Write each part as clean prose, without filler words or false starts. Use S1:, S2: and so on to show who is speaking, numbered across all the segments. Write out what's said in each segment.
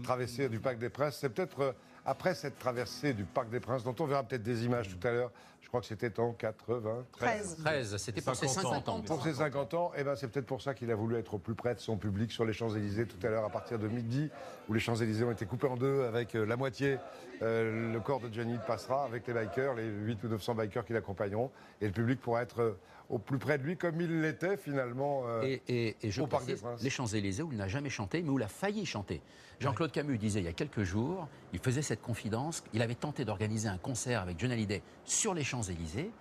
S1: traversée du Parc des Princes. C'est peut-être après cette traversée du Parc des Princes, dont on verra peut-être des images tout à l'heure. Je crois que c'était en
S2: 13, c'était pour ses 50 ans.
S1: Pour ses 50 ans, et ben c'est peut-être pour ça qu'il a voulu être au plus près de son public sur les Champs-Élysées tout à l'heure à partir de midi, où les Champs-Élysées ont été coupés en deux avec la moitié. Le corps de Johnny passera avec les bikers, les 800 ou 900 bikers qui l'accompagneront, et le public pourra être au plus près de lui comme il l'était finalement
S2: et je
S1: au Parc des
S2: précise,
S1: Princes.
S2: les Champs-Élysées où il n'a jamais chanté, mais où il a failli chanter. Jean-Claude Camus disait il y a quelques jours, il faisait cette confidence, il avait tenté d'organiser un concert avec Johnny Hallyday sur les Champs-Élysées,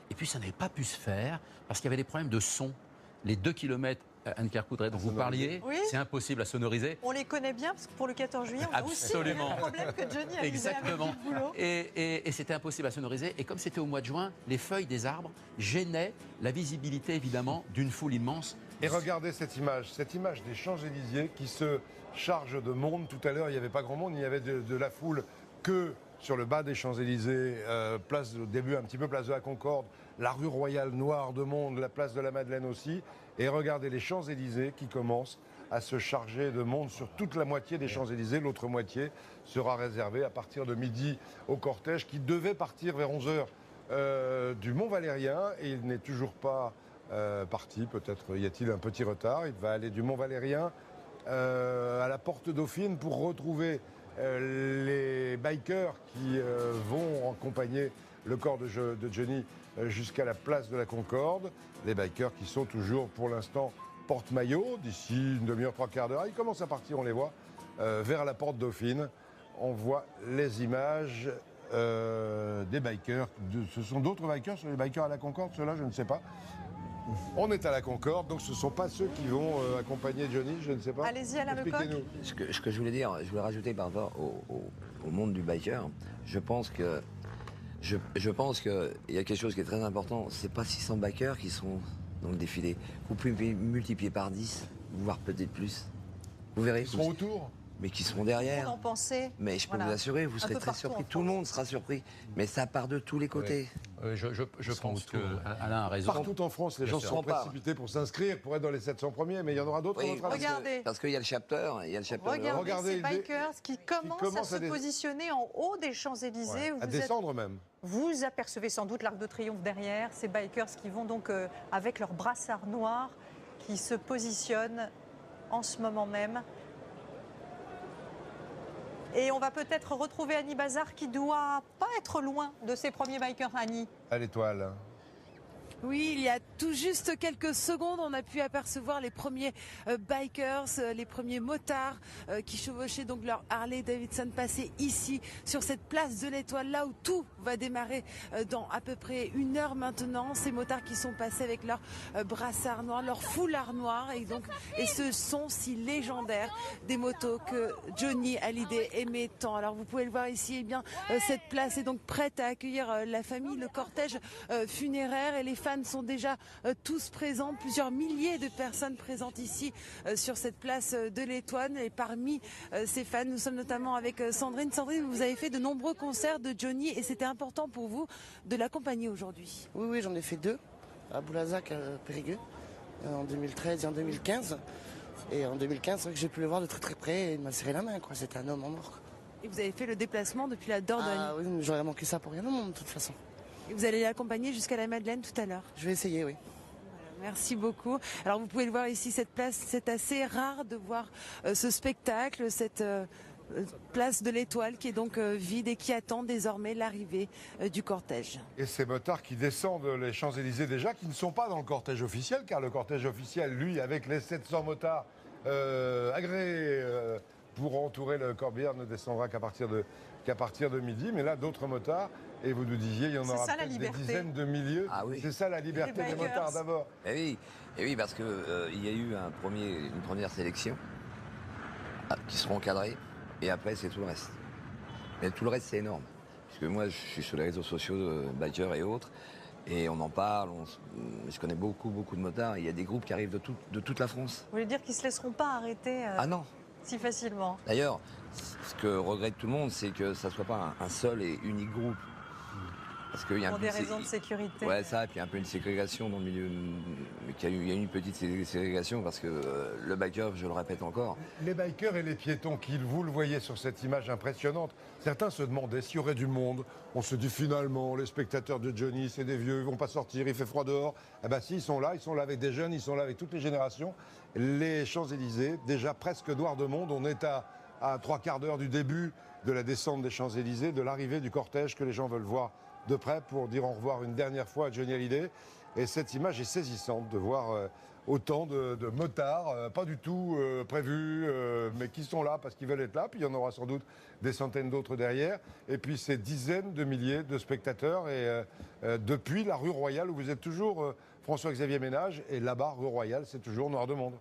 S2: et puis ça n'avait pas pu se faire parce qu'il y avait des problèmes de son. Les 2 kilomètres, Anne-Claire Coudray, dont vous parliez,
S3: oui.
S2: c'est impossible à sonoriser.
S3: On les connaît bien parce que pour le 14 juillet, on a aussi le même problème que Johnny a
S2: Exactement.
S3: avec le boulot.
S2: Et c'était impossible à sonoriser. Et comme c'était au mois de juin, les feuilles des arbres gênaient la visibilité, évidemment, d'une foule immense.
S1: Et regardez cette image des Champs-Élysées qui se charge de monde. Tout à l'heure, il n'y avait pas grand monde, il y avait de la foule que sur le bas des Champs-Élysées, place au début un petit peu place de la Concorde, la rue Royale noire de monde, la place de la Madeleine aussi. Et regardez les Champs-Élysées qui commencent à se charger de monde sur toute la moitié des Champs-Élysées. L'autre moitié sera réservée à partir de midi au cortège qui devait partir vers 11h du Mont-Valérien. Et il n'est toujours pas parti. Peut-être y a-t-il un petit retard. Il va aller du Mont-Valérien à la Porte Dauphine pour retrouver les bikers qui vont accompagner le corps de Johnny jusqu'à la place de la Concorde. Les bikers qui sont toujours pour l'instant porte-maillot. D'ici une demi-heure, 3/4 d'heure, ils commencent à partir, on les voit, vers la Porte Dauphine. On voit les images des bikers. Ce sont d'autres bikers, sur les bikers à la Concorde, ceux-là, je ne sais pas. On est à la Concorde, donc ce ne sont pas ceux qui vont accompagner Johnny, je ne sais pas.
S3: Allez-y, Alain Lecoq.
S1: Expliquez-nous.
S4: Ce que je voulais dire, je voulais rajouter par rapport au monde du biker, je pense qu'il y a quelque chose qui est très important, c'est pas 600 bikers qui sont dans le défilé. Vous pouvez multiplier par 10, voire peut-être plus. Vous verrez.
S1: Ils seront autour.
S4: Mais qui seront derrière.
S3: On en pensait.
S4: Mais je peux
S3: Voilà.
S4: vous assurer, vous
S3: Un
S4: serez
S3: peu
S4: très
S3: partout
S4: surpris.
S3: en
S4: Tout le
S3: France.
S4: monde sera surpris. Mais ça part de tous les côtés.
S2: Je pense qu'Alain a raison.
S1: Partout en France, les gens
S4: sûr.
S1: sont précipités pour s'inscrire, pour être dans les 700 premiers, mais il y en aura d'autres.
S4: Oui,
S1: à votre avis.
S3: Regardez.
S4: Parce qu'il y a le chapter,
S3: Regardez ces
S1: les-
S3: bikers qui commencent à se positionner en haut des Champs-Élysées.
S1: Ouais, à descendre même.
S3: Vous apercevez sans doute l'Arc de Triomphe derrière, ces bikers qui vont donc avec leurs brassards noirs, qui se positionnent en ce moment même. Et on va peut-être retrouver Annie Bazar qui doit pas être loin de ses premiers bikers, Annie.
S1: À l'étoile.
S5: Oui, il y a tout juste quelques secondes, on a pu apercevoir les premiers bikers, les premiers motards qui chevauchaient donc leur Harley Davidson passer ici sur cette place de l'Étoile, là où tout va démarrer dans à peu près 1 heure maintenant. Ces motards qui sont passés avec leur brassard noir, leur foulard noir et ce son si légendaire des motos que Johnny Hallyday aimait tant. Alors vous pouvez le voir ici, eh bien cette place est donc prête à accueillir la famille, le cortège funéraire, et les fans sont déjà tous présents, plusieurs milliers de personnes présentes ici sur cette place de l'Étoile. Et parmi ces fans, nous sommes notamment avec Sandrine. Sandrine, vous avez fait de nombreux concerts de Johnny et c'était important pour vous de l'accompagner aujourd'hui.
S6: Oui, j'en ai fait 2, à Boulazac, à Périgueux, en 2013 et en 2015. Et en 2015, c'est vrai que j'ai pu le voir de très très près et il m'a serré la main, quoi. C'était un homme en or.
S5: Et vous avez fait le déplacement depuis la Dordogne.
S6: Ah oui, j'aurais manqué ça pour rien au monde, de toute façon.
S5: Et vous allez l'accompagner jusqu'à la Madeleine tout à l'heure.
S6: Je vais essayer, oui.
S5: Merci beaucoup. Alors vous pouvez le voir ici, cette place, c'est assez rare de voir ce spectacle, cette place de l'Étoile qui est donc vide et qui attend désormais l'arrivée du cortège.
S1: Et ces motards qui descendent les Champs-Élysées déjà, qui ne sont pas dans le cortège officiel, car le cortège officiel, lui, avec les 700 motards agréés pour entourer le corbillard, ne descendra qu'à partir de midi. Mais là, d'autres motards, et vous nous disiez, il y en aura peut-être des dizaines de milliers.
S4: Ah oui.
S1: C'est ça la liberté des motards d'abord.
S4: Et oui, parce que il y a eu une première sélection qui seront encadrés, et après c'est tout le reste. Mais tout le reste c'est énorme, puisque moi je suis sur les réseaux sociaux, bikers et autres, et on en parle. Je connais beaucoup de motards. Il y a des groupes qui arrivent de toute la France.
S3: Vous voulez dire qu'ils ne se laisseront pas arrêter
S4: Ah non.
S3: si facilement?
S4: D'ailleurs, ce que regrette tout le monde, c'est que ça ne soit pas un seul et unique groupe. Parce qu'il y a
S3: Pour
S4: un
S3: des
S4: peu
S3: raisons de sécurité.
S4: Ouais, ça, et puis un peu une ségrégation dans le milieu. Il y a eu une petite ségrégation parce que le biker, je le répète encore.
S1: Les bikers et les piétons, vous le voyez sur cette image impressionnante, certains se demandaient s'il y aurait du monde. On se dit finalement, les spectateurs de Johnny, c'est des vieux, ils vont pas sortir, il fait froid dehors. Eh bien si, ils sont là avec des jeunes, ils sont là avec toutes les générations. Les Champs-Élysées, déjà presque noirs de monde, on est à 3/4 d'heure du début de la descente des Champs-Élysées, de l'arrivée du cortège que les gens veulent voir de près pour dire au revoir une dernière fois à Johnny Hallyday. Et cette image est saisissante de voir autant de motards, pas du tout prévus, mais qui sont là parce qu'ils veulent être là. Puis il y en aura sans doute des centaines d'autres derrière. Et puis ces dizaines de milliers de spectateurs. Et depuis la rue Royale, où vous êtes toujours, François-Xavier Ménage, et là-bas, rue Royale, c'est toujours noir de monde.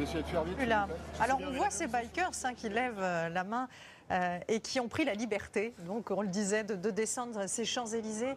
S7: Essayez de faire vite.
S3: Plus là. Alors on voit ces bikers qui lèvent la main et qui ont pris la liberté, donc on le disait, de descendre ces Champs-Élysées.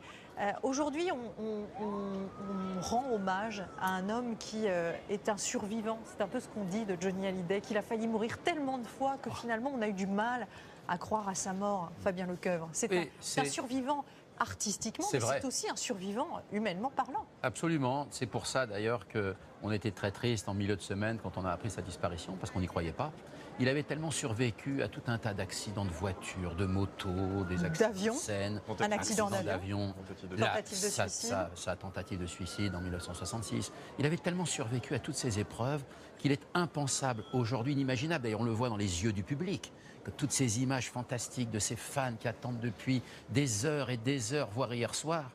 S3: Aujourd'hui, on rend hommage à un homme qui est un survivant. C'est un peu ce qu'on dit de Johnny Hallyday, qu'il a failli mourir tellement de fois que finalement on a eu du mal à croire à sa mort, Fabien Lecoeuvre. C'est un survivant artistiquement, mais c'est aussi un survivant humainement parlant.
S2: Absolument. C'est pour ça d'ailleurs qu'on était très triste en milieu de semaine quand on a appris sa disparition, parce qu'on n'y croyait pas. Il avait tellement survécu à tout un tas d'accidents de voitures, de motos, des accidents de scène,
S3: un accident d'avion,
S2: tentative de suicide. Sa tentative de suicide en 1966. Il avait tellement survécu à toutes ces épreuves qu'il est impensable aujourd'hui, inimaginable. D'ailleurs, on le voit dans les yeux du public, que toutes ces images fantastiques de ces fans qui attendent depuis des heures et des heures, voire hier soir,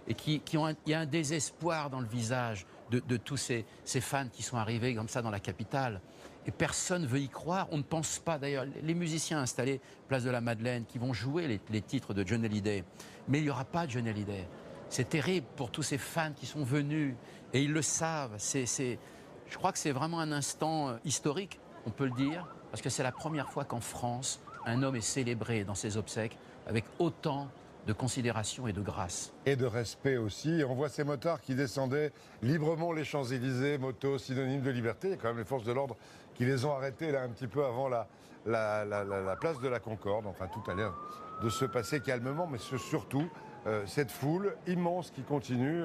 S2: et il y a un désespoir dans le visage de tous ces fans qui sont arrivés comme ça dans la capitale. Et personne ne veut y croire. On ne pense pas, d'ailleurs, les musiciens installés place de la Madeleine qui vont jouer les titres de Johnny Hallyday. Mais il n'y aura pas de Johnny Hallyday. C'est terrible pour tous ces fans qui sont venus et ils le savent. Je crois que c'est vraiment un instant historique, on peut le dire, parce que c'est la première fois qu'en France, un homme est célébré dans ses obsèques avec autant de considération et de grâce. Et
S1: de respect aussi. On voit ces motards qui descendaient librement les Champs-Élysées, moto synonyme de liberté. Il y a quand même les forces de l'ordre qui les ont arrêtés là un petit peu avant la place de la Concorde. Enfin, tout a l'air de se passer calmement, mais surtout cette foule immense qui continue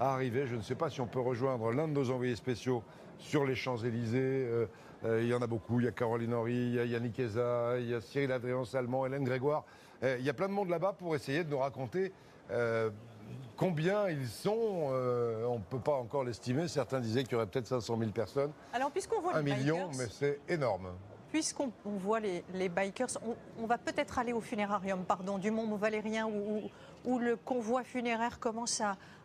S1: à arriver. Je ne sais pas si on peut rejoindre l'un de nos envoyés spéciaux sur les Champs-Élysées. Il y en a beaucoup. Il y a Caroline Henry, il y a Yannick Eza, il y a Cyril Adrien-Salmon, Hélène Grégoire. Il y a plein de monde là-bas pour essayer de nous raconter combien ils sont. On ne peut pas encore l'estimer. Certains disaient qu'il y aurait peut-être 500 000 personnes.
S3: Alors, puisqu'on voit
S1: 1 million, mais c'est énorme.
S3: Puisqu'on voit les bikers, on va peut-être aller au funérarium, du Mont-Valérien, où le convoi funéraire commence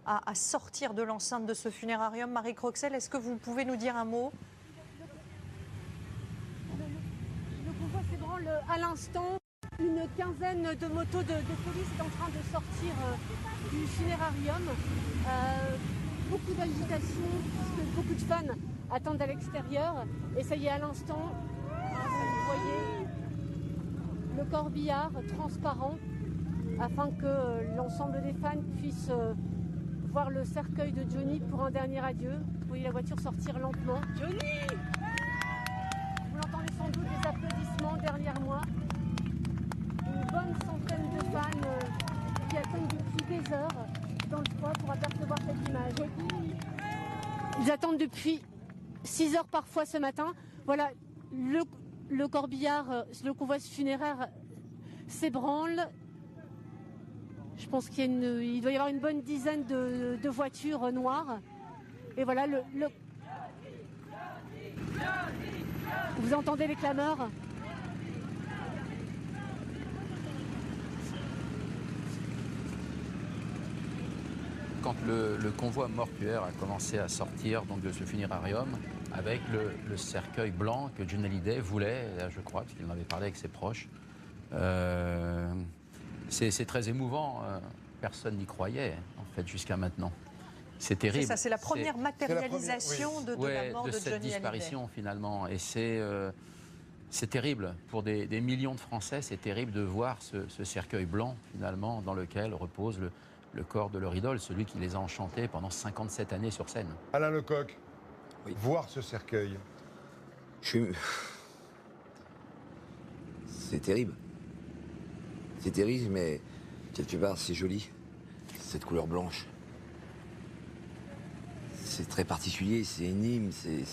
S3: à sortir de l'enceinte de ce funérarium. Marie Croxel, est-ce que vous pouvez nous dire un mot ?
S8: Le convoi s'ébranle à l'instant. Une quinzaine de motos de police est en train de sortir du funérarium. Beaucoup d'agitation, puisque beaucoup de fans attendent à l'extérieur. Et ça y est, à l'instant, vous voyez le corbillard transparent afin que l'ensemble des fans puissent voir le cercueil de Johnny pour un dernier adieu. Vous voyez la voiture sortir lentement. Johnny! Vous l'entendez sans doute, des applaudissements derrière moi. Une bonne centaine de fans qui attendent depuis des heures dans le froid pour apercevoir cette image. Ils attendent depuis 6 heures parfois ce matin. Voilà, le corbillard, le convoi funéraire s'ébranle. Je pense qu'il doit y avoir une bonne dizaine de voitures noires. Et voilà, vous entendez les clameurs ?
S2: Quand le convoi mortuaire a commencé à sortir donc, de ce funérarium, avec le cercueil blanc que Johnny Hallyday voulait, je crois, parce qu'il en avait parlé avec ses proches, c'est très émouvant. Personne n'y croyait, en fait, jusqu'à maintenant. C'est terrible.
S3: C'est ça, c'est la première matérialisation de la mort de Johnny
S2: cette disparition, finalement. Et c'est terrible. Pour des millions de Français, c'est terrible de voir ce cercueil blanc, finalement, dans lequel repose le corps de leur idole, celui qui les a enchantés pendant 57 années sur scène.
S1: Alain Lecoq,
S4: Oui.
S1: voir ce cercueil.
S4: C'est terrible. C'est terrible, mais quelque part, c'est joli. Cette couleur blanche. C'est très particulier, c'est une hymne, c'est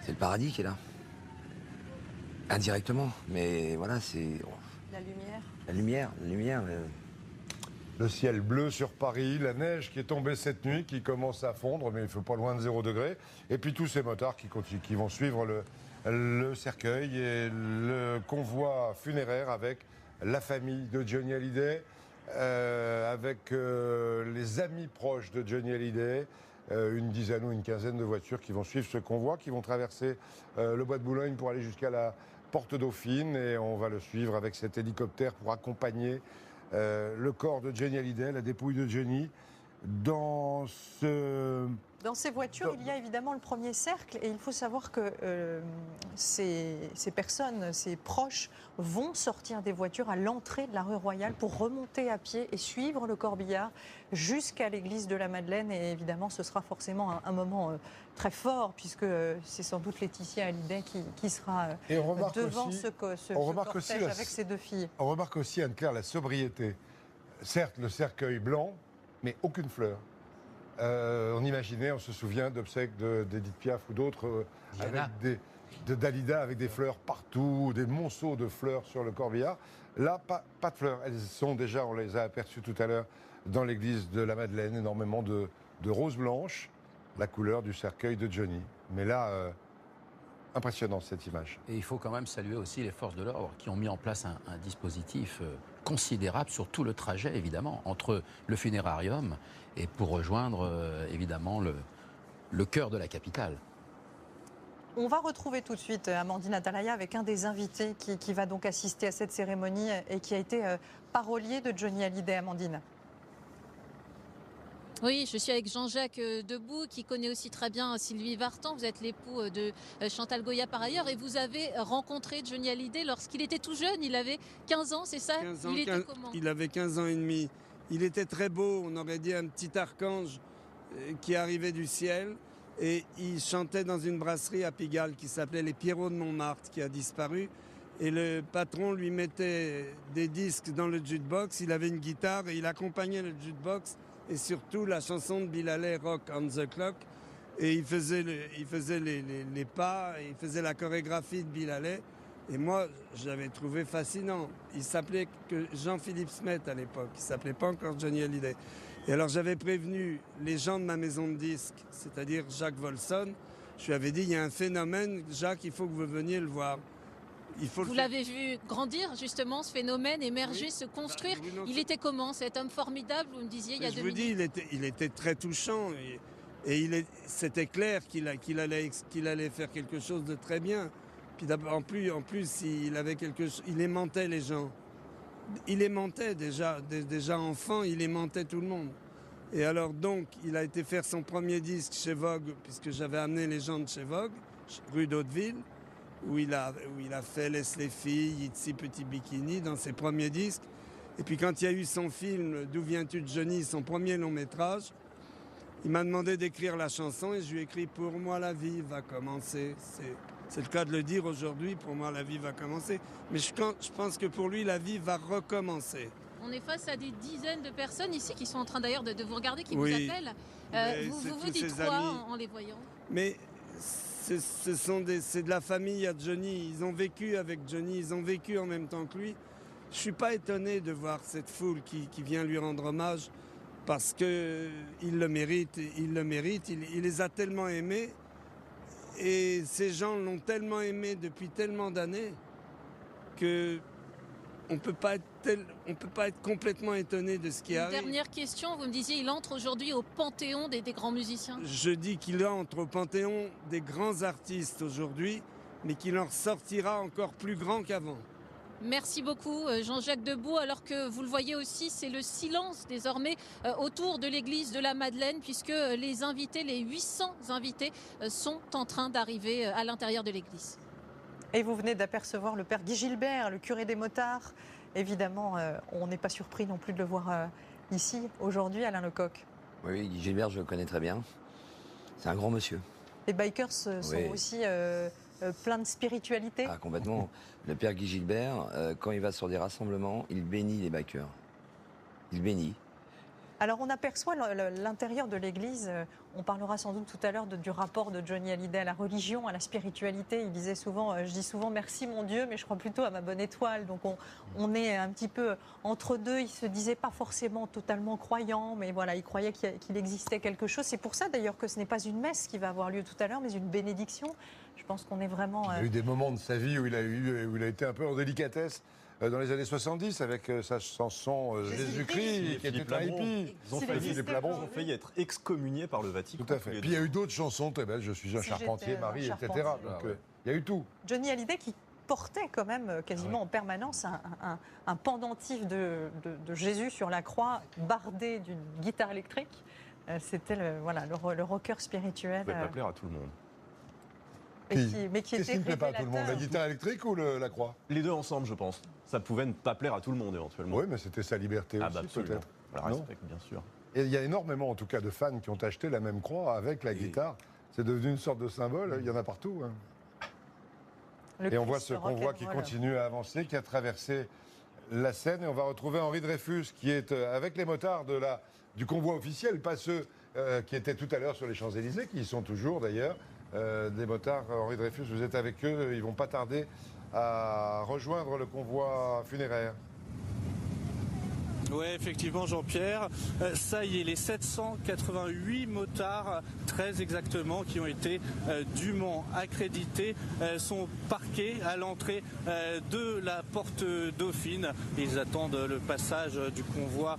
S4: le paradis qui est là. Indirectement, mais voilà, c'est...
S3: La lumière.
S4: La lumière...
S1: Le ciel bleu sur Paris, la neige qui est tombée cette nuit, qui commence à fondre, mais il ne fait pas loin de 0 degré. Et puis tous ces motards qui vont suivre le cercueil et le convoi funéraire avec la famille de Johnny Hallyday, avec les amis proches de Johnny Hallyday, une dizaine ou une quinzaine de voitures qui vont suivre ce convoi, qui vont traverser le bois de Boulogne pour aller jusqu'à la Porte Dauphine. Et on va le suivre avec cet hélicoptère pour accompagner le corps de Johnny Hallyday, la dépouille de Johnny, dans
S3: ces voitures, il y a évidemment le premier cercle et il faut savoir que ces personnes, ces proches, vont sortir des voitures à l'entrée de la rue Royale pour remonter à pied et suivre le corbillard jusqu'à l'église de la Madeleine. Et évidemment, ce sera forcément un moment très fort puisque c'est sans doute Laetitia Hallyday qui sera devant ce cortège avec ses deux filles.
S1: On remarque aussi, Anne-Claire, la sobriété. Certes, le cercueil blanc, mais aucune fleur. On imaginait, on se souvient d'obsèques d'Edith Piaf ou d'autres avec de Dalida avec des fleurs partout, des monceaux de fleurs sur le corbillard. Là, pas de fleurs. Elles sont déjà, on les a aperçues tout à l'heure, dans l'église de la Madeleine, énormément de roses blanches, la couleur du cercueil de Johnny. Mais là, impressionnant cette image.
S2: Et il faut quand même saluer aussi les forces de l'ordre qui ont mis en place un dispositif considérable sur tout le trajet, évidemment, entre le funérarium et pour rejoindre, évidemment, le cœur de la capitale.
S3: On va retrouver tout de suite Amandine Atalaya avec un des invités qui va donc assister à cette cérémonie et qui a été parolier de Johnny Hallyday. Amandine.
S7: Oui, je suis avec Jean-Jacques Debout, qui connaît aussi très bien Sylvie Vartan. Vous êtes l'époux de Chantal Goya par ailleurs. Et vous avez rencontré Johnny Hallyday lorsqu'il était tout jeune. Il avait 15 ans, c'est ça?
S9: 15 ans,
S7: il était comment?
S9: Il avait 15 ans et demi. Il était très beau, on aurait dit un petit archange qui arrivait du ciel. Et il chantait dans une brasserie à Pigalle qui s'appelait les Pierrots de Montmartre, qui a disparu. Et le patron lui mettait des disques dans le jukebox. Il avait une guitare et il accompagnait le jukebox. Et surtout la chanson de Bill Haley, Rock on the Clock. Et il faisait les pas, et il faisait la chorégraphie de Bill Haley. Et moi, je l'avais trouvé fascinant. Il s'appelait que Jean-Philippe Smet à l'époque. Il ne s'appelait pas encore Johnny Hallyday. Et alors j'avais prévenu les gens de ma maison de disques, c'est-à-dire Jacques Volson. Je lui avais dit, il y a un phénomène, Jacques, il faut que vous veniez le voir.
S7: Vous l'avez vu grandir, justement, ce phénomène, émerger,
S9: oui,
S7: se construire.
S9: Il
S7: était comment, cet homme formidable, vous me disiez il y a 2 minutes?
S9: Je vous dis, il était très touchant. Et c'était clair qu'il allait faire quelque chose de très bien. Puis en plus, il aimantait les gens. Il aimantait déjà enfant, il aimantait tout le monde. Et alors donc, il a été faire son premier disque chez Vogue, puisque j'avais amené les gens de chez Vogue, rue d'Hauteville, où il a fait Laisse les filles, Itsy Petit Bikini, dans ses premiers disques. Et puis quand il y a eu son film D'où viens-tu Johnny, son premier long métrage, il m'a demandé d'écrire la chanson et je lui ai écrit Pour moi la vie va commencer. C'est le cas de le dire aujourd'hui, pour moi la vie va commencer. Mais je pense que pour lui la vie va recommencer.
S7: On est face à des dizaines de personnes ici qui sont en train d'ailleurs de vous regarder, qui
S9: oui,
S7: vous appellent. Vous dites quoi en les voyant?
S9: Mais c'est de la famille à Johnny. Ils ont vécu avec Johnny, ils ont vécu en même temps que lui. Je ne suis pas étonné de voir cette foule qui vient lui rendre hommage parce qu'il le mérite. Il les a tellement aimés et ces gens l'ont tellement aimé depuis tellement d'années que on peut pas être complètement étonné de ce qui arrive.
S7: Dernière question, vous me disiez, il entre aujourd'hui au panthéon des grands musiciens.
S9: Je dis qu'il entre au panthéon des grands artistes aujourd'hui, mais qu'il en sortira encore plus grand qu'avant.
S7: Merci beaucoup Jean-Jacques Debout. Alors que vous le voyez aussi, c'est le silence désormais autour de l'église de la Madeleine, puisque les invités, les 800 invités, sont en train d'arriver à l'intérieur de l'église.
S3: Et vous venez d'apercevoir le père Guy Gilbert, le curé des motards. Évidemment, on n'est pas surpris non plus de le voir ici, aujourd'hui, Alain Lecoq?
S4: Oui, Guy Gilbert, je le connais très bien. C'est un grand monsieur.
S3: Les bikers sont
S4: Oui.
S3: aussi pleins de spiritualité.
S4: Ah, complètement. Le père Guy Gilbert, quand il va sur des rassemblements, il bénit les bikers. Il bénit.
S3: Alors on aperçoit l'intérieur de l'église, on parlera sans doute tout à l'heure du rapport de Johnny Hallyday à la religion, à la spiritualité. Il disait souvent, je dis souvent merci mon Dieu, mais je crois plutôt à ma bonne étoile. Donc on est un petit peu entre deux. Il se disait pas forcément totalement croyant, mais voilà, il croyait qu'il existait quelque chose. C'est pour ça d'ailleurs que ce n'est pas une messe qui va avoir lieu tout à l'heure, mais une bénédiction. Je pense qu'on est vraiment...
S1: Il y a eu des moments de sa vie où il a été un peu en délicatesse. Dans les années 70, avec sa chanson Jésus-Christ, qui était un hippie.
S10: Ils ont failli être excommuniés par le Vatican.
S1: Tout à fait. Puis il y a eu d'autres chansons très belles, Je suis un charpentier, Marie, etc. Donc il y a eu tout.
S3: Johnny Hallyday qui portait quand même quasiment en permanence un pendentif de Jésus sur la croix, bardé d'une guitare électrique. C'était le rocker spirituel.
S10: Ça ne peut pas plaire à tout le monde.
S1: Qu'est-ce qui ne plaît pas à tout le monde? La guitare électrique ou la croix?
S10: Les deux ensemble, je pense. Ça pouvait ne pas plaire à tout le monde éventuellement.
S1: Oui, mais c'était sa liberté aussi, peut-être.
S10: La respecte, bien sûr.
S1: Et il y a énormément, en tout cas, de fans qui ont acheté la même croix avec la guitare. C'est devenu une sorte de symbole. Il y en a partout. Et on voit ce convoi qui continue à avancer, qui a traversé la Seine. Et on va retrouver Henri Dreyfus, qui est avec les motards du convoi officiel, pas ceux qui étaient tout à l'heure sur les Champs-Élysées, qui y sont toujours d'ailleurs. Des motards, Henri Dreyfus, vous êtes avec eux, ils vont pas tarder à rejoindre le convoi funéraire.
S11: Oui, effectivement, Jean-Pierre. Ça y est, les 788 motards, très exactement, qui ont été dûment accrédités, sont parqués à l'entrée de la porte Dauphine. Ils attendent le passage du convoi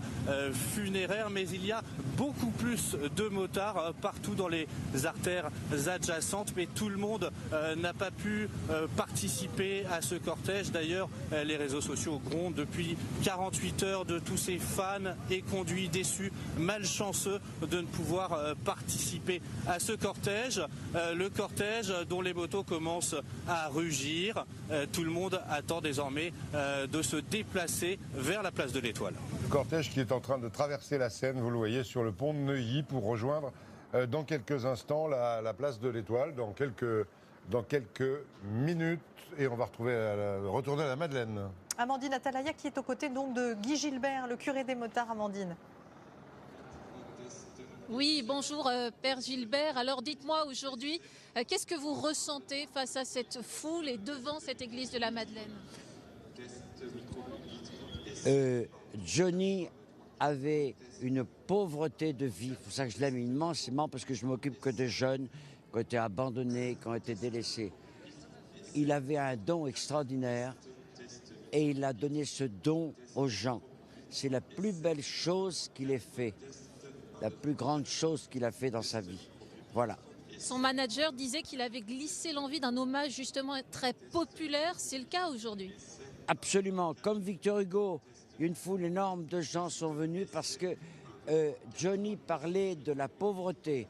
S11: funéraire, mais il y a beaucoup plus de motards partout dans les artères adjacentes, mais tout le monde n'a pas pu participer à ce cortège. D'ailleurs, les réseaux sociaux grondent depuis 48 heures de tous ces fans et conduits déçus, malchanceux de ne pouvoir participer à ce cortège. Le cortège dont les motos commencent à rugir. Tout le monde attend désormais de se déplacer vers la place de l'Étoile.
S1: Le cortège qui est en train de traverser la Seine, vous le voyez, sur le pont de Neuilly pour rejoindre dans quelques instants la place de l'Étoile, dans quelques minutes. Et on va retourner à la Madeleine.
S3: Amandine Atalaya qui est aux côtés donc de Guy Gilbert, le curé des motards. Amandine.
S7: Oui, bonjour Père Gilbert. Alors dites-moi aujourd'hui, qu'est-ce que vous ressentez face à cette foule et devant cette église de la Madeleine?
S12: Johnny avait une pauvreté de vie, c'est pour ça que je l'aime immensément, parce que je m'occupe que de jeunes qui ont été abandonnés, qui ont été délaissés. Il avait un don extraordinaire et il a donné ce don aux gens. C'est la plus belle chose qu'il ait fait, la plus grande chose qu'il a fait dans sa vie. Voilà.
S7: Son manager disait qu'il avait glissé l'envie d'un hommage justement très populaire. C'est le cas aujourd'hui?
S12: Absolument. Comme Victor Hugo, une foule énorme de gens sont venus parce que Johnny parlait de la pauvreté,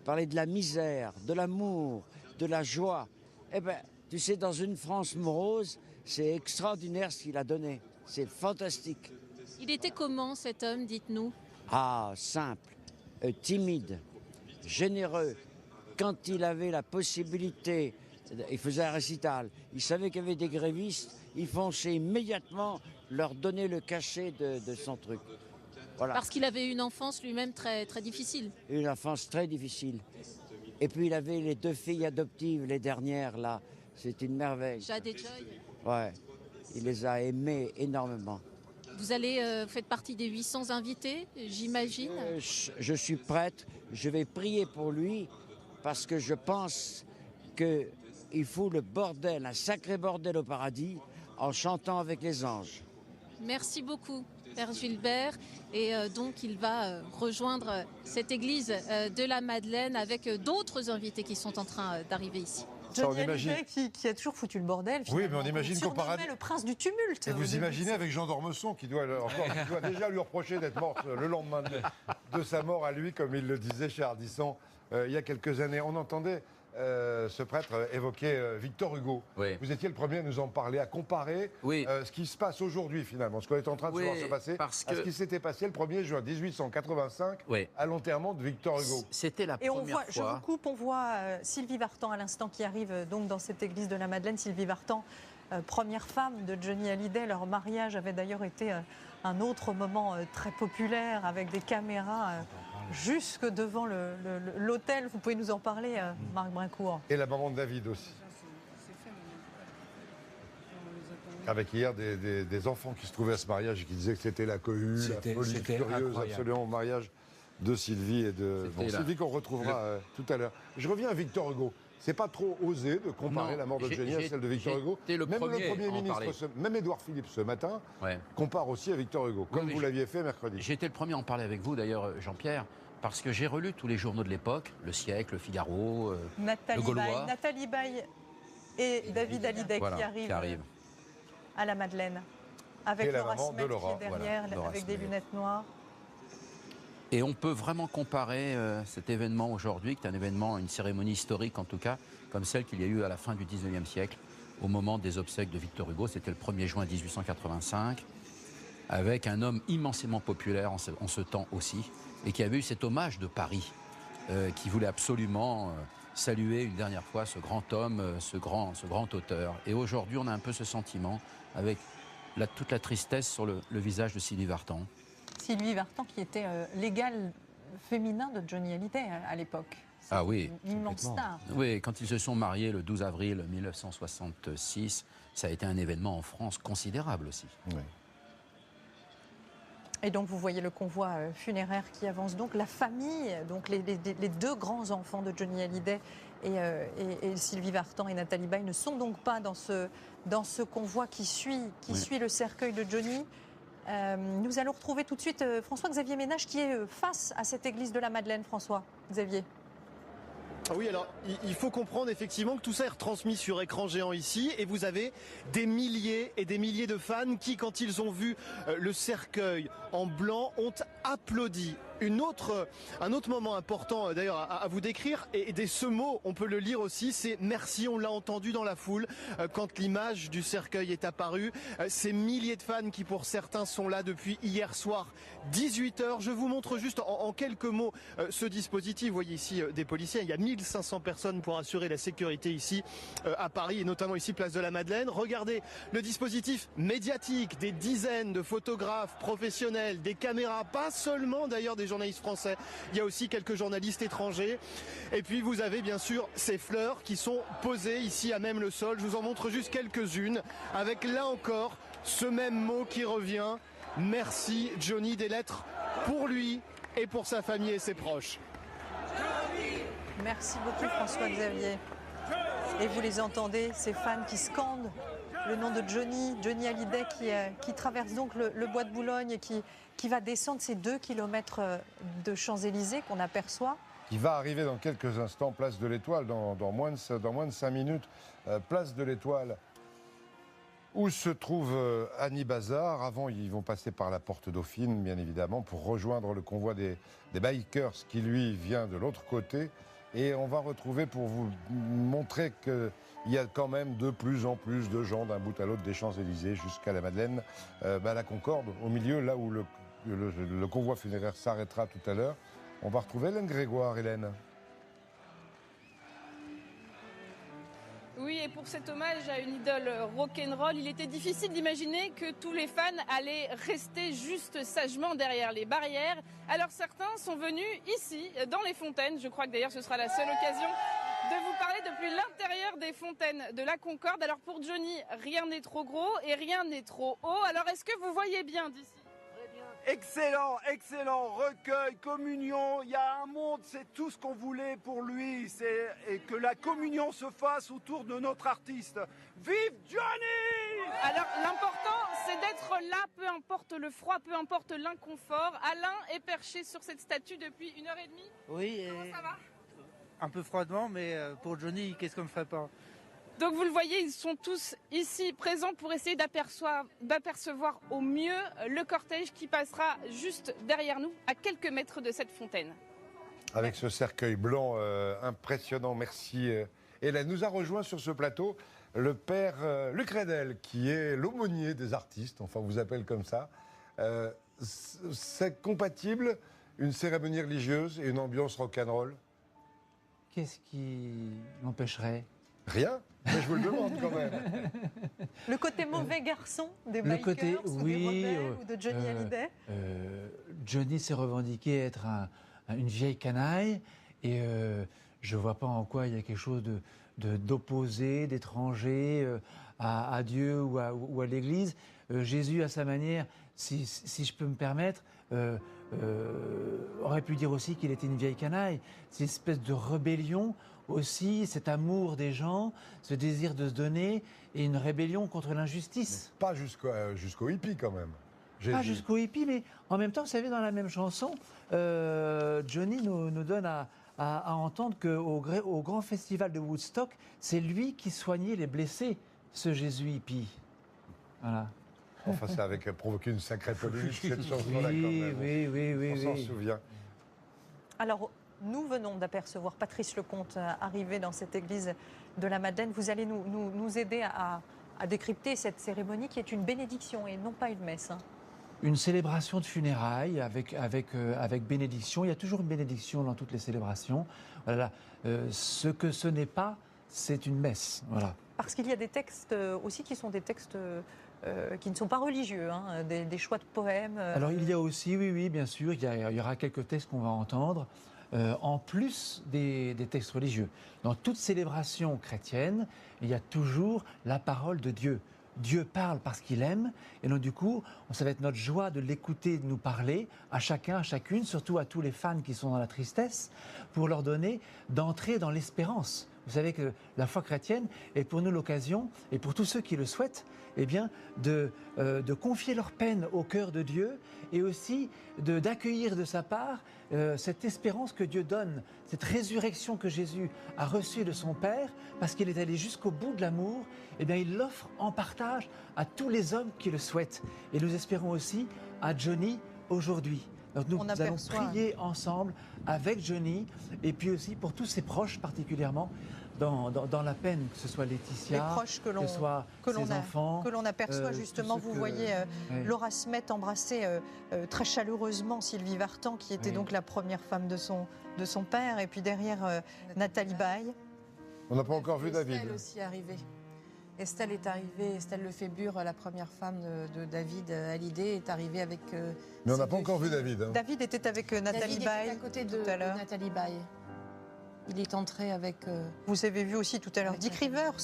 S12: parlait de la misère, de l'amour, de la joie. Eh bien, tu sais, dans une France morose, c'est extraordinaire ce qu'il a donné. C'est fantastique.
S7: Il était comment cet homme, dites-nous?
S12: Ah, simple, timide, généreux. Quand il avait la possibilité, il faisait un récital, il savait qu'il y avait des grévistes, il fonçait immédiatement leur donner le cachet de son truc. Voilà.
S7: Parce qu'il avait une enfance lui-même très, très difficile.
S12: Une enfance très difficile. Et puis il avait les 2 filles adoptives, les dernières là. C'est une merveille.
S7: Jade et Joy.
S12: Ouais, il les a aimées énormément.
S7: Vous faites partie des 800 invités, j'imagine.
S12: Je suis prête, je vais prier pour lui parce que je pense qu'il faut le bordel, un sacré bordel au paradis en chantant avec les anges.
S7: Merci beaucoup, Père Gilbert. Et donc, il va rejoindre cette église de la Madeleine avec d'autres invités qui sont en train d'arriver ici.
S3: Johnny Hallyday qui a toujours foutu le bordel.
S1: Oui, mais on imagine qu'au
S3: paradis, le prince du tumulte.
S1: Et vous imaginez avec Jean d'Ormesson qui doit déjà lui reprocher d'être mort le lendemain de sa mort à lui, comme il le disait chez Ardisson il y a quelques années. On entendait ce prêtre évoquait Victor Hugo.
S2: Oui.
S1: Vous étiez le premier à nous en parler, à comparer ce qui se passe aujourd'hui finalement, ce qu'on est en train de voir se passer, à ce qui s'était passé le 1er juin 1885 à l'enterrement de Victor Hugo.
S2: C'était la
S3: Et
S2: première fois.
S3: Je vous coupe, on voit Sylvie Vartan à l'instant qui arrive donc dans cette église de la Madeleine. Sylvie Vartan, première femme de Johnny Hallyday. Leur mariage avait d'ailleurs été un autre moment très populaire avec des caméras jusque devant l'hôtel. Vous pouvez nous en parler, Marc Brincourt.
S1: Et la maman de David aussi. Avec hier des enfants qui se trouvaient à ce mariage et qui disaient que c'était la cohue, la folie furieuse absolument au mariage de Sylvie et de Sylvie qu'on retrouvera tout à l'heure. Je reviens à Victor Hugo. C'est pas trop osé de comparer la mort de Johnny à celle de Victor Hugo. Même le Premier ministre, même Édouard Philippe ce matin, compare aussi à Victor Hugo, comme vous l'aviez fait mercredi.
S2: J'ai été le premier à en parler avec vous d'ailleurs, Jean-Pierre, parce que j'ai relu tous les journaux de l'époque, Le Siècle, Le Figaro, Le Gaulois.
S3: Nathalie Baye et David Hallyday qui arrivent à la Madeleine, avec Laura Smet qui est derrière, avec des lunettes noires.
S2: Et on peut vraiment comparer cet événement aujourd'hui, qui est un événement, une cérémonie historique en tout cas, comme celle qu'il y a eu à la fin du 19e siècle, au moment des obsèques de Victor Hugo. C'était le 1er juin 1885, avec un homme immensément populaire en ce temps aussi, et qui avait eu cet hommage de Paris, qui voulait absolument saluer une dernière fois ce grand homme, ce grand auteur. Et aujourd'hui, on a un peu ce sentiment, avec toute la tristesse sur le visage de Sylvie Vartan.
S3: Sylvie Vartan qui était l'égal féminin de Johnny Hallyday à l'époque.
S2: Ah oui.
S3: Une immense star.
S2: Oui, quand ils se sont mariés le 12 avril 1966, ça a été un événement en France considérable aussi.
S1: Oui.
S3: Et donc vous voyez le convoi funéraire qui avance. Donc la famille, donc les deux grands enfants de Johnny Hallyday et Sylvie Vartan et Nathalie Baye ne sont donc pas dans ce convoi qui suit le cercueil de Johnny. Nous allons retrouver tout de suite François-Xavier Ménage qui est face à cette église de la Madeleine. François-Xavier.
S13: Oui, alors il faut comprendre effectivement que tout ça est retransmis sur écran géant ici et vous avez des milliers et des milliers de fans qui, quand ils ont vu le cercueil en blanc, ont applaudi. Un autre moment important d'ailleurs à vous décrire, et ce mot on peut le lire aussi, c'est merci, on l'a entendu dans la foule quand l'image du cercueil est apparue. Ces milliers de fans qui pour certains sont là depuis hier soir 18h. Je vous montre juste en quelques mots ce dispositif. Vous voyez ici des policiers, il y a 1500 personnes pour assurer la sécurité ici à Paris et notamment ici place de la Madeleine. Regardez le dispositif médiatique, des dizaines de photographes professionnels, des caméras, pas seulement d'ailleurs des journalistes français, il y a aussi quelques journalistes étrangers. Et puis vous avez bien sûr ces fleurs qui sont posées ici à même le sol. Je vous en montre juste quelques-unes avec là encore ce même mot qui revient. Merci Johnny, des lettres pour lui et pour sa famille et ses proches.
S3: Merci beaucoup François-Xavier. Et vous les entendez, ces fans qui scandent le nom de Johnny Hallyday qui traverse donc le bois de Boulogne et qui va descendre ces 2 kilomètres de Champs-Élysées qu'on aperçoit.
S1: Qui va arriver dans quelques instants, place de l'Étoile, dans moins de 5 minutes, place de l'Étoile, où se trouve Annie Bazar. Avant, ils vont passer par la porte Dauphine, bien évidemment, pour rejoindre le convoi des bikers qui, lui, vient de l'autre côté. Et on va retrouver, pour vous montrer qu'il y a quand même de plus en plus de gens d'un bout à l'autre des Champs-Élysées jusqu'à la Madeleine, la Concorde, au milieu, là où le convoi funéraire s'arrêtera tout à l'heure. On va retrouver Hélène Grégoire. Hélène.
S14: Oui, et pour cet hommage à une idole rock'n'roll, il était difficile d'imaginer que tous les fans allaient rester juste sagement derrière les barrières. Alors certains sont venus ici, dans les fontaines. Je crois que d'ailleurs ce sera la seule occasion de vous parler depuis l'intérieur des fontaines de la Concorde. Alors pour Johnny, rien n'est trop gros et rien n'est trop haut. Alors est-ce que vous voyez bien d'ici ?
S15: Excellent, excellent, recueil, communion, il y a un monde, c'est tout ce qu'on voulait pour lui, et que la communion se fasse autour de notre artiste. Vive Johnny!
S14: Alors l'important c'est d'être là, peu importe le froid, peu importe l'inconfort. Alain est perché sur cette statue depuis 1h30.
S16: Oui,
S14: comment ça va?
S16: Un peu froidement, mais pour Johnny, qu'est-ce qu'on ne ferait pas?
S14: Donc vous le voyez, ils sont tous ici présents pour essayer d'apercevoir au mieux le cortège qui passera juste derrière nous, à quelques mètres de cette fontaine.
S1: Avec ce cercueil blanc impressionnant, merci. Hélène nous a rejoint sur ce plateau le père Luc Redel, qui est l'aumônier des artistes, enfin on vous appelle comme ça. C'est compatible, une cérémonie religieuse et une ambiance rock'n'roll?
S17: Qu'est-ce qui l'empêcherait?
S1: Rien, mais je vous le demande quand même.
S3: Le côté mauvais garçon des bikers ou des rebelles ou de Johnny Hallyday.
S17: Johnny s'est revendiqué être une vieille canaille et je ne vois pas en quoi il y a quelque chose d'opposé, d'étranger à Dieu ou à l'Église. Jésus, à sa manière, si je peux me permettre, aurait pu dire aussi qu'il était une vieille canaille. C'est une espèce de rébellion aussi, cet amour des gens, ce désir de se donner et une rébellion contre l'injustice.
S1: Pas jusqu'au hippie quand même.
S17: Pas jusqu'au hippie, mais en même temps, vous savez, dans la même chanson, Johnny nous donne à entendre qu'au grand festival de Woodstock, c'est lui qui soignait les blessés, ce Jésus hippie. Voilà.
S1: Enfin, ça avait provoqué une sacrée polémique, cette chanson-là, quand même.
S17: Oui.
S1: On s'en souvient.
S3: Alors, nous venons d'apercevoir Patrice Lecomte arriver dans cette église de la Madeleine. Vous allez nous aider à décrypter cette cérémonie qui est une bénédiction et non pas une messe. Hein.
S17: Une célébration de funérailles avec bénédiction. Il y a toujours une bénédiction dans toutes les célébrations. Voilà. Ce que ce n'est pas, c'est une messe. Voilà.
S3: Parce qu'il y a des textes aussi qui sont des textes qui ne sont pas religieux, hein, des choix de poèmes.
S17: Alors il y a aussi, oui, bien sûr, il y aura quelques textes qu'on va entendre, en plus des textes religieux. Dans toute célébration chrétienne, il y a toujours la parole de Dieu. Dieu parle parce qu'il aime, et donc du coup, ça va être notre joie de l'écouter, de nous parler, à chacun, à chacune, surtout à tous les fans qui sont dans la tristesse, pour leur donner d'entrer dans l'espérance. Vous savez que la foi chrétienne est pour nous l'occasion, et pour tous ceux qui le souhaitent, eh bien, de confier leur peine au cœur de Dieu, et aussi d'accueillir de sa part cette espérance que Dieu donne, cette résurrection que Jésus a reçue de son Père, parce qu'il est allé jusqu'au bout de l'amour, eh bien, il l'offre en partage à tous les hommes qui le souhaitent. Et nous espérons aussi à Johnny aujourd'hui. Donc nous allons prier ensemble avec Johnny, et puis aussi pour tous ses proches particulièrement, dans la peine, que ce soit Laetitia,
S3: les proches que
S17: ses enfants.
S3: Que l'on aperçoit justement, vous voyez Laura Smet embrasser très chaleureusement Sylvie Vartan, qui était donc la première femme de son père, et puis derrière Nathalie Baye.
S1: On n'a pas encore vu David.
S18: Estelle aussi est arrivée. Estelle est arrivée, Estelle Lefébure, la première femme de David Hallyday, est arrivée avec...
S1: Mais on n'a pas encore vu David. Hein.
S3: David était avec Nathalie Baye
S18: à côté de Nathalie Baye. Il est entré avec...
S3: Vous avez vu aussi tout à l'heure Dick Rivers,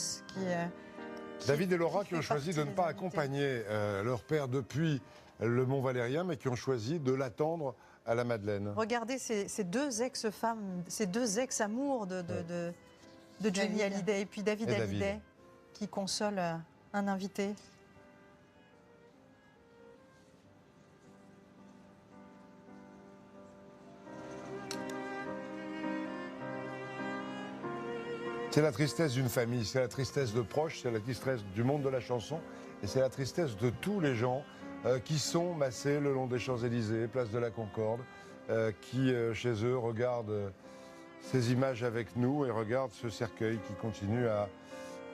S1: David et Laura qui ont choisi de ne pas accompagner leur père depuis le Mont Valérien, mais qui ont choisi de l'attendre à la Madeleine.
S3: Regardez ces deux ex-femmes, ces deux ex-amours de Johnny Hallyday et puis David Hallyday, qui console un invité.
S1: C'est la tristesse d'une famille, c'est la tristesse de proches, c'est la tristesse du monde de la chanson, et c'est la tristesse de tous les gens qui sont massés le long des Champs-Élysées, place de la Concorde, qui chez eux regardent ces images avec nous et regardent ce cercueil qui continue à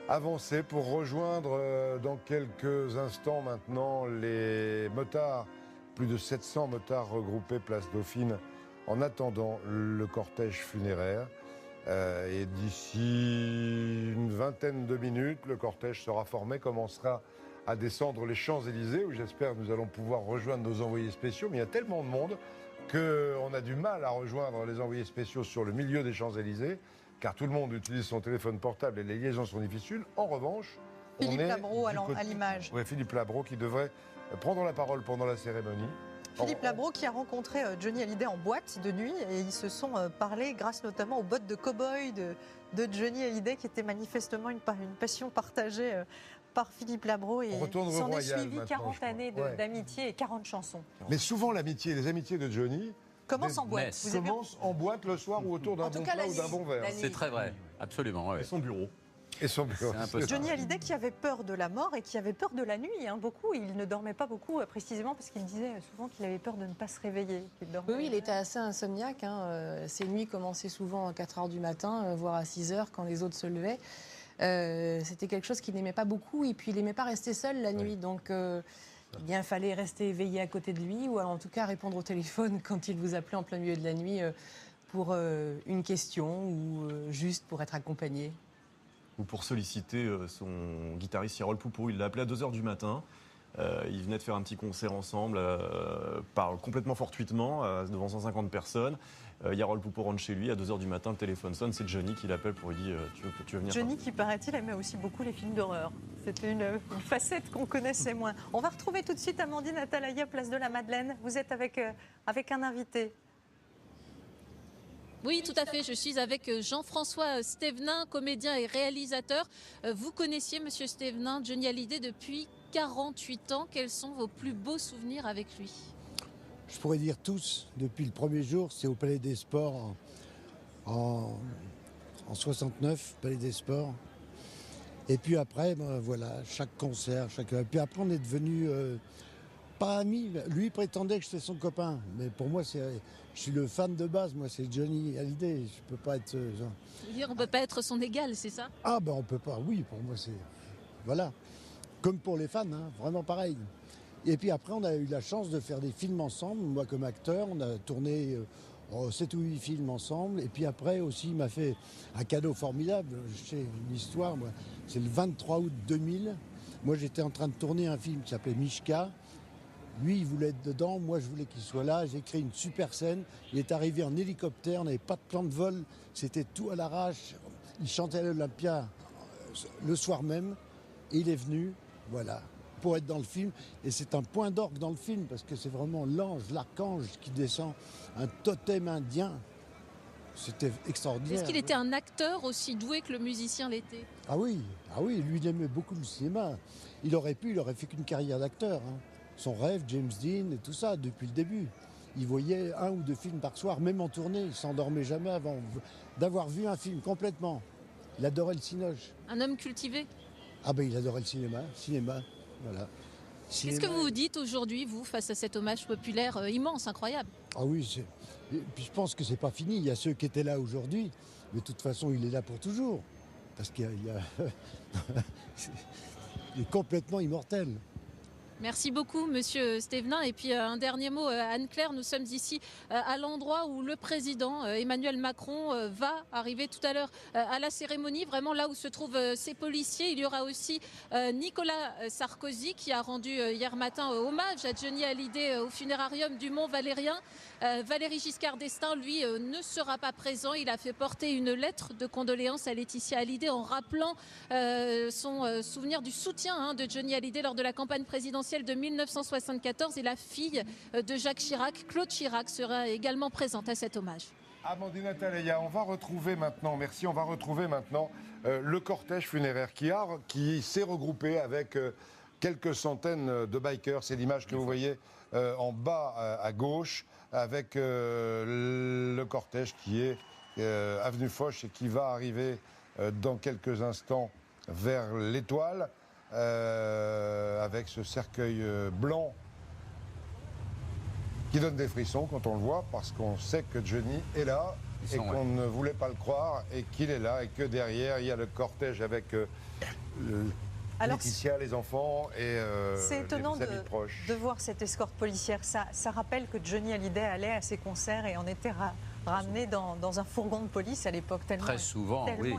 S1: avancer pour rejoindre dans quelques instants maintenant les motards, plus de 700 motards regroupés place Dauphine en attendant le cortège funéraire. Et d'ici une vingtaine de minutes, le cortège sera formé, commencera à descendre les Champs-Élysées, où j'espère que nous allons pouvoir rejoindre nos envoyés spéciaux. Mais il y a tellement de monde qu'on a du mal à rejoindre les envoyés spéciaux sur le milieu des Champs-Élysées, car tout le monde utilise son téléphone portable et les liaisons sont difficiles. En revanche,
S3: Philippe Labro à l'image.
S1: Oui, Philippe Labro qui devrait prendre la parole pendant la cérémonie.
S3: Philippe Labro qui a rencontré Johnny Hallyday en boîte de nuit, et ils se sont parlé grâce notamment aux bottes de cow-boy de Johnny Hallyday, qui était manifestement une passion partagée par Philippe Labro, et s'en est suivi 40 années d'amitié et 40 chansons.
S1: Mais souvent l'amitié, les amitiés de Johnny
S3: commencent en boîte.
S1: Commencent en boîte le soir ou autour d'un bon plat ou d'un bon verre.
S2: C'est très vrai, absolument. Ouais.
S10: Et son bureau.
S1: Et son bureau.
S3: Johnny Hallyday qui avait peur de la mort et qui avait peur de la nuit, beaucoup. Il ne dormait pas beaucoup, précisément parce qu'il disait souvent qu'il avait peur de ne pas se réveiller.
S18: Oui, il était assez insomniaque. Ses nuits commençaient souvent à 4 h du matin, voire à 6 h quand les autres se levaient. C'était quelque chose qu'il n'aimait pas beaucoup et puis il n'aimait pas rester seul la nuit. Donc il fallait rester éveillé à côté de lui ou en tout cas répondre au téléphone quand il vous appelait en plein milieu de la nuit pour une question ou juste pour être accompagné.
S10: Ou pour solliciter son guitariste Yarol Poupourou. Il l'a appelé à 2 h du matin. Ils venaient de faire un petit concert ensemble, complètement fortuitement, devant 150 personnes. Yarol Poupourou rentre chez lui, à 2 h du matin, le téléphone sonne, c'est Johnny qui l'appelle pour lui dire tu veux venir.
S3: Johnny qui, paraît-il, aimait aussi beaucoup les films d'horreur. C'était une facette qu'on connaissait moins. On va retrouver tout de suite Amandine Atalaya, place de la Madeleine. Vous êtes avec un invité.
S7: Oui, tout à fait. Je suis avec Jean-François Stévenin, comédien et réalisateur. Vous connaissiez, monsieur Stévenin, Johnny Hallyday depuis 48 ans. Quels sont vos plus beaux souvenirs avec lui?
S19: Je pourrais dire tous. Depuis le premier jour, c'est au Palais des Sports en 69, Palais des Sports. Et puis après, voilà, chaque concert, Et puis après, on est devenus pas amis. Lui prétendait que j'étais son copain. Mais pour moi, je suis le fan de base. Moi, c'est Johnny Hallyday. Je peux pas être...
S7: On ne peut pas être son égal, c'est ça?
S19: Ah ben on peut pas, oui, pour moi c'est... Voilà. Comme pour les fans, vraiment pareil. Et puis après, on a eu la chance de faire des films ensemble. Moi, comme acteur, on a tourné 7 ou 8 films ensemble. Et puis après aussi, il m'a fait un cadeau formidable. Je sais une histoire, moi. C'est le 23 août 2000. Moi, j'étais en train de tourner un film qui s'appelait Mishka. Lui, il voulait être dedans. Moi, je voulais qu'il soit là. J'ai créé une super scène. Il est arrivé en hélicoptère. On n'avait pas de plan de vol. C'était tout à l'arrache. Il chantait à l'Olympia le soir même. Et il est venu, voilà, pour être dans le film. Et c'est un point d'orgue dans le film parce que c'est vraiment l'ange, l'archange qui descend, un totem indien. C'était extraordinaire.
S7: Est-ce qu'il était un acteur aussi doué que le musicien l'était?
S19: Ah oui, lui il aimait beaucoup le cinéma. Il aurait fait qu'une carrière d'acteur. Son rêve, James Dean et tout ça, depuis le début. Il voyait 1 ou 2 films par soir, même en tournée. Il s'endormait jamais avant d'avoir vu un film complètement. Il adorait le cinoche.
S7: Un homme cultivé?
S19: Ah ben il adorait le cinéma, voilà.
S7: Qu'est-ce que vous vous dites aujourd'hui, vous, face à cet hommage populaire immense, incroyable?
S19: Ah oui, et puis je pense que c'est pas fini. Il y a ceux qui étaient là aujourd'hui, mais de toute façon, il est là pour toujours. Parce qu'il il est complètement immortel.
S7: Merci beaucoup, monsieur Stévenin. Et puis un dernier mot, Anne-Claire, nous sommes ici à l'endroit où le président Emmanuel Macron va arriver tout à l'heure à la cérémonie, vraiment là où se trouvent ces policiers. Il y aura aussi Nicolas Sarkozy qui a rendu hier matin hommage à Johnny Hallyday au funérarium du Mont-Valérien. Valéry Giscard d'Estaing, lui, ne sera pas présent. Il a fait porter une lettre de condoléances à Laetitia Hallyday en rappelant son souvenir du soutien de Johnny Hallyday lors de la campagne présidentielle de 1974. Et la fille de Jacques Chirac, Claude Chirac, sera également présente à cet hommage.
S1: Amandine Atalaya, on va retrouver maintenant le cortège funéraire qui s'est regroupé avec quelques centaines de bikers. C'est l'image que vous voyez en bas à gauche, avec le cortège qui est avenue Foch et qui va arriver dans quelques instants vers l'Étoile, avec ce cercueil blanc qui donne des frissons quand on le voit, parce qu'on sait que Johnny est là et qu'on ne voulait pas le croire, et qu'il est là, et que derrière il y a le cortège avec Laetitia, les enfants et
S3: c'est étonnant
S1: les amis proches.
S3: de voir cette escorte policière. Ça rappelle que Johnny Hallyday allait à ses concerts et en était ramené dans un fourgon de police à l'époque.
S2: Très souvent, oui.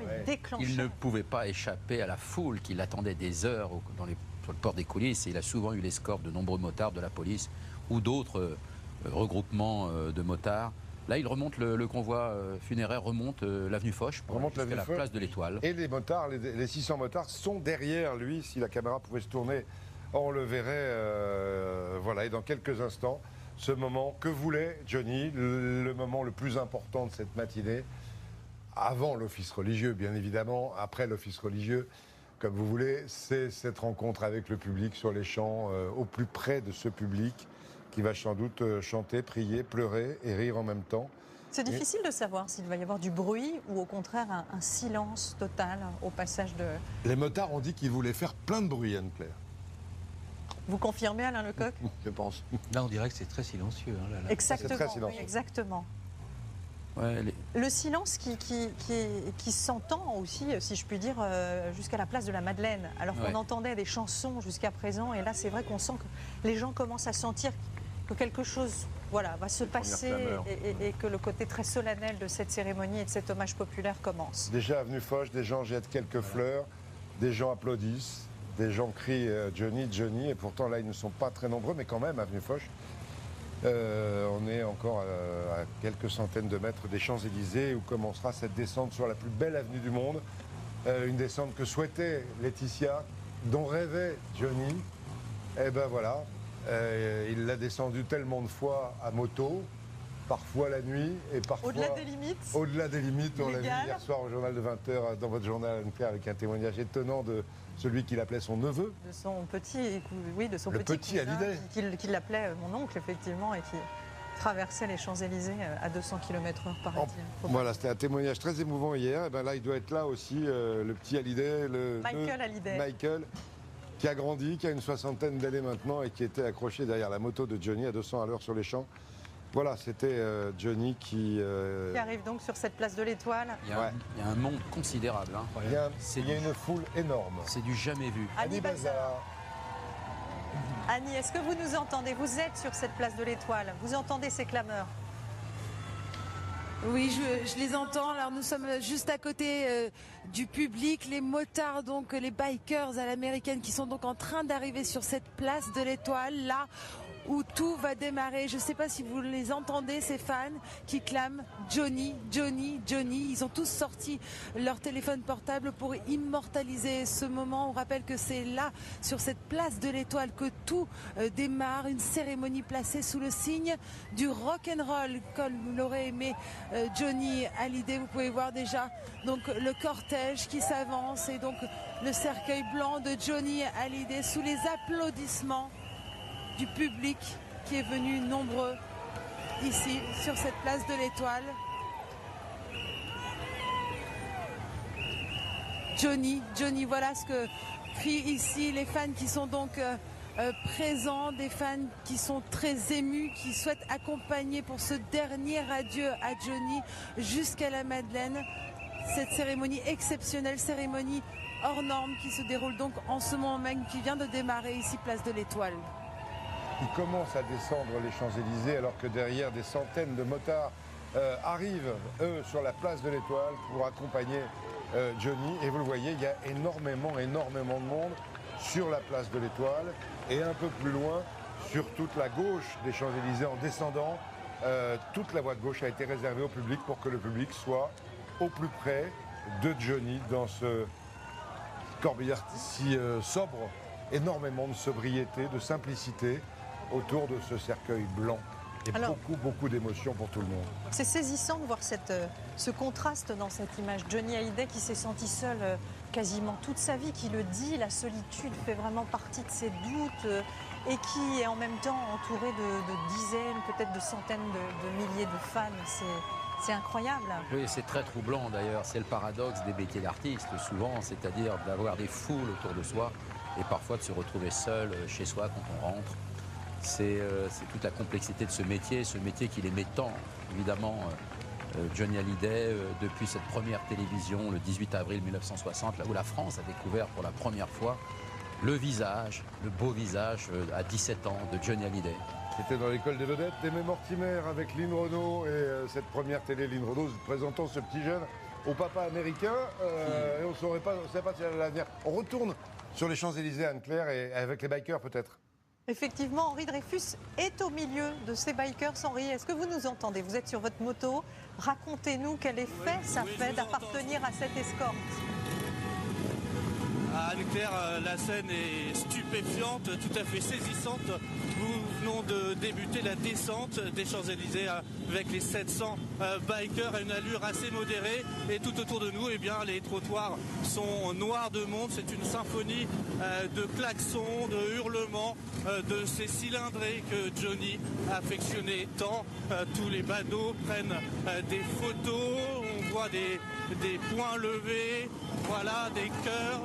S2: Il ne pouvait pas échapper à la foule qui l'attendait des heures sur le port des coulisses. Et il a souvent eu l'escorte de nombreux motards de la police ou d'autres regroupements de motards. Là, il remonte le convoi funéraire remonte l'avenue Foch jusqu'à la place de l'Étoile.
S1: Et les motards, les 600 motards sont derrière lui. Si la caméra pouvait se tourner, on le verrait. Voilà. Et dans quelques instants, ce moment que voulait Johnny, le moment le plus important de cette matinée, avant l'office religieux, bien évidemment, après l'office religieux, comme vous voulez, c'est cette rencontre avec le public sur les champs, au plus près de ce public qui va sans doute chanter, prier, pleurer et rire en même temps.
S3: C'est difficile de savoir s'il va y avoir du bruit ou au contraire un silence total au passage de...
S1: Les motards ont dit qu'ils voulaient faire plein de bruit, Anne-Claire.
S3: Vous confirmez, Alain Lecoq?
S4: Je pense.
S17: Là, on dirait que c'est très silencieux. Hein, là.
S3: Exactement,
S1: très silencieux.
S3: oui, exactement.
S2: Ouais,
S3: Le silence qui s'entend aussi, si je puis dire, jusqu'à la place de la Madeleine. Alors qu'on entendait des chansons jusqu'à présent, et là c'est vrai qu'on sent que les gens commencent à sentir que quelque chose va se passer et que le côté très solennel de cette cérémonie et de cet hommage populaire commence.
S1: Déjà, avenue Foch, des gens jettent quelques fleurs, des gens applaudissent, des gens crient Johnny, Johnny, et pourtant là ils ne sont pas très nombreux, mais quand même, avenue Foch. On est encore à quelques centaines de mètres des Champs-Élysées où commencera cette descente sur la plus belle avenue du monde. Une descente que souhaitait Laetitia, dont rêvait Johnny. Et ben voilà, il l'a descendu tellement de fois à moto, parfois la nuit et parfois...
S3: Au-delà des limites.
S1: Au-delà des limites, on l'a vu hier soir au journal de 20h, dans votre journal, Anne-Claire, avec un témoignage étonnant de celui qu'il appelait son neveu.
S3: De son petit, de son
S1: petit
S3: cousin,
S1: Hallyday.
S3: qu'il appelait mon oncle, effectivement, et qui traversait les Champs-Élysées à 200 km/h, paraît-il.
S1: Voilà, c'était un témoignage très émouvant hier. Et ben là, il doit être là aussi, le petit Hallyday,
S3: Michael Hallyday.
S1: Michael, qui a grandi, qui a une soixantaine d'années maintenant et qui était accroché derrière la moto de Johnny à 200 à l'heure sur les champs. Voilà, c'était Johnny qui
S3: arrive donc sur cette place de l'Étoile.
S2: Il y a un monde considérable. Hein.
S1: Il y a une foule énorme.
S2: C'est du jamais vu.
S3: Annie Bazar. Annie, est-ce que vous nous entendez? Vous êtes sur cette place de l'Étoile. Vous entendez ces clameurs?
S5: Oui, je les entends. Alors nous sommes juste à côté du public, les motards, donc les bikers à l'américaine qui sont donc en train d'arriver sur cette place de l'Étoile, là où tout va démarrer. Je ne sais pas si vous les entendez, ces fans qui clament Johnny, Johnny, Johnny. Ils ont tous sorti leur téléphone portable pour immortaliser ce moment. On rappelle que c'est là, sur cette place de l'Étoile, que tout démarre. Une cérémonie placée sous le signe du rock'n'roll, comme l'aurait aimé Johnny Hallyday. Vous pouvez voir déjà donc le cortège qui s'avance et donc le cercueil blanc de Johnny Hallyday sous les applaudissements du public qui est venu nombreux ici sur cette place de l'Étoile. Johnny, Johnny, voilà ce que crient ici les fans qui sont donc présents, des fans qui sont très émus, qui souhaitent accompagner pour ce dernier adieu à Johnny jusqu'à la Madeleine. Cette cérémonie exceptionnelle, cérémonie hors norme qui se déroule donc en ce moment même, qui vient de démarrer ici place de l'Étoile.
S1: Ils commencent à descendre les Champs-Élysées alors que derrière des centaines de motards arrivent, eux, sur la place de l'Étoile pour accompagner Johnny. Et vous le voyez, il y a énormément de monde sur la place de l'Étoile et un peu plus loin, sur toute la gauche des Champs-Élysées en descendant. Toute la voie de gauche a été réservée au public pour que le public soit au plus près de Johnny dans ce corbillard si sobre. Énormément de sobriété, de simplicité autour de ce cercueil blanc et beaucoup d'émotions pour tout le monde.
S3: C'est saisissant de voir ce contraste dans cette image. Johnny Hallyday qui s'est senti seul quasiment toute sa vie, qui le dit, la solitude fait vraiment partie de ses doutes et qui est en même temps entouré de dizaines, peut-être de centaines de milliers de fans. C'est incroyable.
S2: Oui, c'est très troublant d'ailleurs. C'est le paradoxe des métiers d'artistes, souvent, c'est-à-dire d'avoir des foules autour de soi et parfois de se retrouver seul chez soi quand on rentre. C'est toute la complexité de ce métier qu'il aimait tant, évidemment, Johnny Hallyday, depuis cette première télévision, le 18 avril 1960, là où la France a découvert pour la première fois le visage, le beau visage à 17 ans de Johnny Hallyday.
S1: C'était dans l'école des vedettes d'Aimé Mortimer avec Lynn Renaud et cette première télé, Lynn Renaud présentant ce petit jeune au papa américain. Et on ne savait pas s'il allait l'avenir. On retourne sur les Champs-Élysées, Anne-Claire, et avec les bikers peut-être.
S3: Effectivement, Henri Dreyfus est au milieu de ces bikers. Henri, est-ce que vous nous entendez? Vous êtes sur votre moto. Racontez-nous quel effet ça fait d'appartenir à cette escorte.
S11: à Anne-Claire, la scène est stupéfiante, tout à fait saisissante. Nous venons de débuter la descente des Champs-Élysées avec les 700 bikers à une allure assez modérée. Et tout autour de nous, eh bien, les trottoirs sont noirs de monde. C'est une symphonie de klaxons, de hurlements, de ces cylindrés que Johnny affectionnait tant. Tous les badauds prennent des photos, on voit des poings levés, voilà, des cœurs.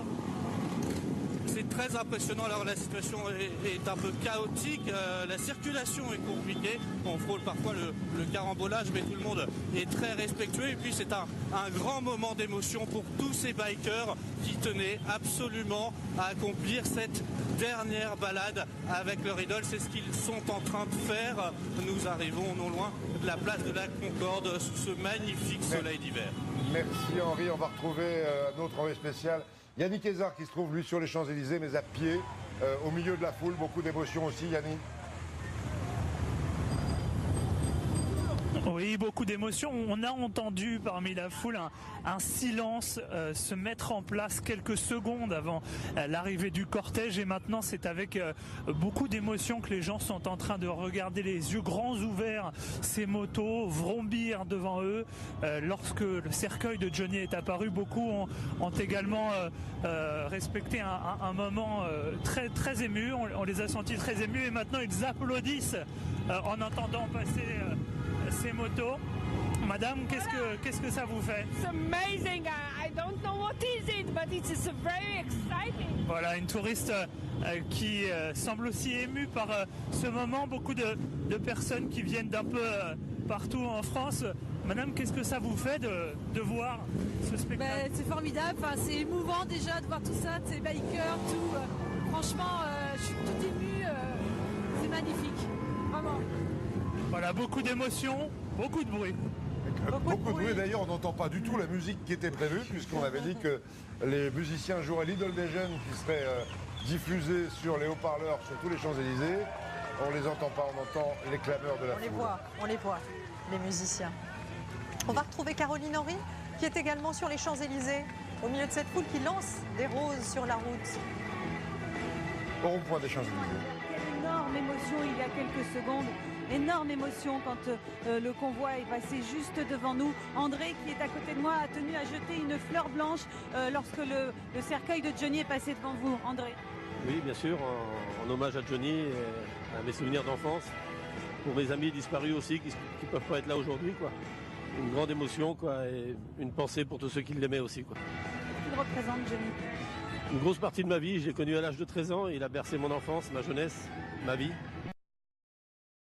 S11: C'est très impressionnant. Alors la situation est un peu chaotique, la circulation est compliquée, on frôle parfois le carambolage, mais tout le monde est très respectueux. Et puis c'est un grand moment d'émotion pour tous ces bikers qui tenaient absolument à accomplir cette dernière balade avec leur idole. C'est ce qu'ils sont en train de faire. Nous arrivons non loin de la place de la Concorde sous ce magnifique soleil d'hiver.
S1: Merci Henri, on va retrouver un autre envoyé spécial. Yannick Hézard qui se trouve lui sur les Champs-Élysées mais à pied, au milieu de la foule, beaucoup d'émotions aussi Yannick.
S20: Oui, beaucoup d'émotions. On a entendu parmi la foule un silence se mettre en place quelques secondes avant l'arrivée du cortège et maintenant c'est avec beaucoup d'émotions que les gens sont en train de regarder les yeux grands ouverts ces motos vrombir devant eux. Lorsque le cercueil de Johnny est apparu, beaucoup ont également respecté un moment très, très ému. On les a sentis très émus et maintenant ils applaudissent en entendant passer ces motos. Madame, qu'est-ce que ça vous fait?
S21: It's amazing. I don't know what is it, but it's very exciting.
S20: Voilà, une touriste qui semble aussi émue par ce moment. Beaucoup de personnes qui viennent d'un peu partout en France. Madame, qu'est-ce que ça vous fait de voir ce spectacle?
S5: C'est formidable, c'est émouvant déjà de voir tout ça, ces bikers, tout. Franchement, je suis tout émue. C'est magnifique, vraiment.
S20: Voilà, beaucoup d'émotions, beaucoup de bruit.
S1: Beaucoup de bruit, d'ailleurs on n'entend pas du tout la musique qui était prévue puisqu'on avait dit que les musiciens joueraient l'idole des jeunes qui serait diffusée sur les haut-parleurs sur tous les Champs-Élysées. On les entend pas, on entend les clameurs de la foule.
S3: On les voit, les musiciens. On va retrouver Caroline Henry qui est également sur les Champs-Élysées, au milieu de cette foule qui lance des roses sur la route.
S1: Au rond-point des Champs-Élysées.
S8: Quelle énorme émotion il y a quelques secondes. Énorme émotion quand le convoi est passé juste devant nous. André, qui est à côté de moi, a tenu à jeter une fleur blanche lorsque le cercueil de Johnny est passé devant vous. André.
S22: Oui, bien sûr, en hommage à Johnny, et à mes souvenirs d'enfance. Pour mes amis disparus aussi, qui ne peuvent pas être là aujourd'hui, quoi. Une grande émotion, quoi, et une pensée pour tous ceux qui l'aimaient aussi, quoi.
S8: Qu'est-ce qu'il représente, Johnny?
S22: Une grosse partie de ma vie, je l'ai connu à l'âge de 13 ans, il a bercé mon enfance, ma jeunesse, ma vie.